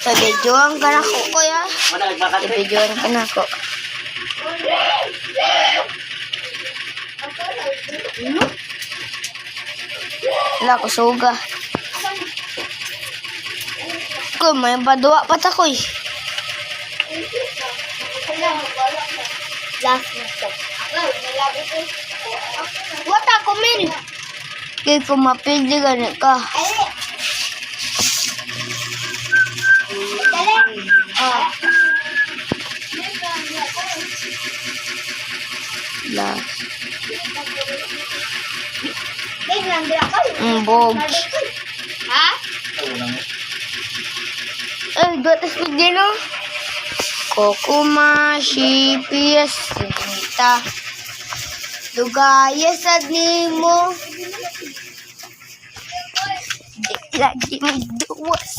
Pabidyoan ka na ko, kuya. Pabidyoan ka na ko. Wala ko suga. Ko, may badua pa ta ko eh. Last na to. What ako, Min? Kaya kung mapili ganit ka. Dali. Last. Wait lang, dila ka. Bog. Ha? Ay, dua tas pagdino. Kokuma, shipiyas, sinita. Dugaya sa nimo. Di lagi magduwas.